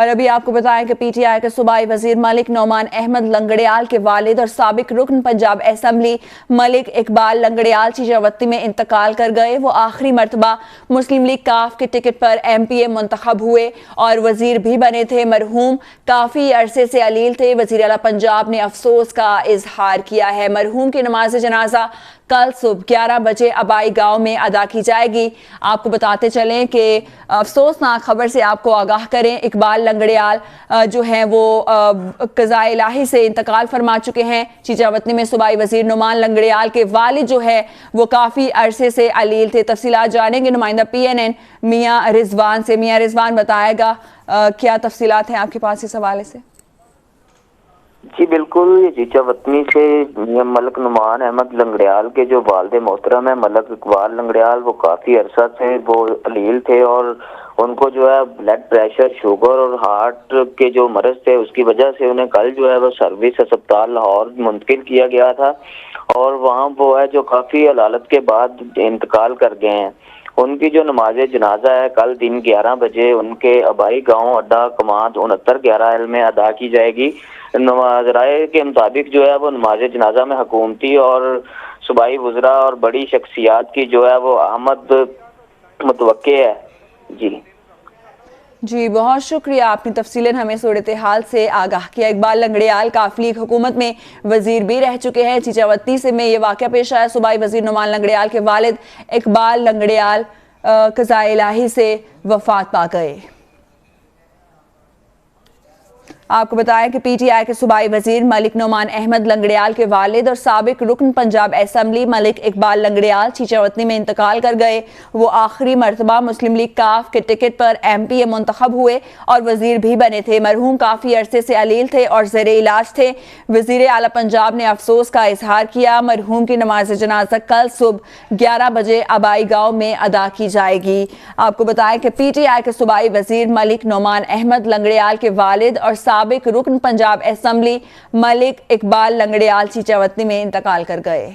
और अभी आपको बताएं कि पीटीआई के सूबाई वजीर मलिक नौमान अहमद लंगड़ियाल के वालिद और साबिक रुकन पंजाब असेंबली मलिक इकबाल लंगड़ियाल चीजावती में इंतकाल कर गए। वो आखिरी मरतबा मुस्लिम लीग काफ के टिकट पर MPA मुंतखब हुए और वजीर भी बने थे। मरहूम काफी अरसे से अलील थे। वजीर आला पंजाब ने अफसोस का इजहार किया है। मरहूम की नमाज जनाजा कल सुबह 11 बजे अबाई गांव में अदा की जाएगी। आपको बताते चलें कि अफसोसनाक खबर से आपको आगाह करें, इकबाल लंगड़ियाल जो हैं वो कज़ा इलाही से इंतकाल फरमा चुके हैं। चीचावतनी में सूबाई वजीर नौमान लंगड़ियाल के वालिद जो है वो काफ़ी अरसे से अलील थे। तफसीलात जानेंगे नुमाइंदा PNN मियाँ रिजवान से। मियाँ रिजवान बताएगा क्या तफसीलात हैं आपके पास इस हवाले से? जी बिल्कुल, ये चीचावतनी से मलिक नौमान अहमद लंगड़ियाल के जो वालिद मोहतरम है मलिक इकबाल लंगड़ियाल, वो काफ़ी अरसा से वो अलील थे और उनको जो है ब्लड प्रेशर, शुगर और हार्ट के जो मरज थे उसकी वजह से उन्हें कल जो है वो सर्विस अस्पताल लाहौर मुंतकिल किया गया था और वहाँ वो है जो काफ़ी अदालत के बाद इंतकाल कर गए हैं। उनकी जो नमाज जनाजा है कल दिन 11 बजे उनके आबाई गांव अड्डा कमांद 6911 में अदा की जाएगी। नमाज राय के मुताबिक जो है वो नमाज जनाजा में हुकूमती और सूबाई वज़रा और बड़ी शख्सियात की जो है वो आमद मुतवक्के है। जी बहुत शुक्रिया, आपने तफसीलन हमें सूरत हाल से आगाह किया। इकबाल लंगड़ियाल काफी लीग हुकूमत में वजीर भी रह चुके हैं। चीचावती से में ये वाक़या पेश आया। सूबाई वजीर नौमान लंगड़ियाल के वालिद इकबाल लंगड़ियाल कज़ा इलाही से वफात पा गए। आपको बताया कि पीटीआई के सूबाई वजीर मलिक नौमान अहमद लंगड़ियाल के वालिद और साबिक रुकन पंजाब असेंबली मलिक इकबाल लंगड़ियाल चीचावतनी में इंतकाल कर गए। वो आखिरी मरतबा मुस्लिम लीग काफ के टिकट पर MPA मुंतखब हुए और वजीर भी बने थे। मरहूम काफ़ी अरसे से अलील थे और ज़ेरे इलाज थे। वजीर आला पंजाब ने अफसोस का इजहार किया। मरहूम की नमाज जनाजा कल सुबह 11 बजे आबाई गाँव में अदा की जाएगी। आपको बताया कि पीटीआई के सूबाई वजीर मलिक नौमान अहमद लंगड़ियाल के वालिद और साबिक रुकन पंजाब असेंबली मलिक इकबाल लंगड़ियाल चीचावतनी में इंतकाल कर गए।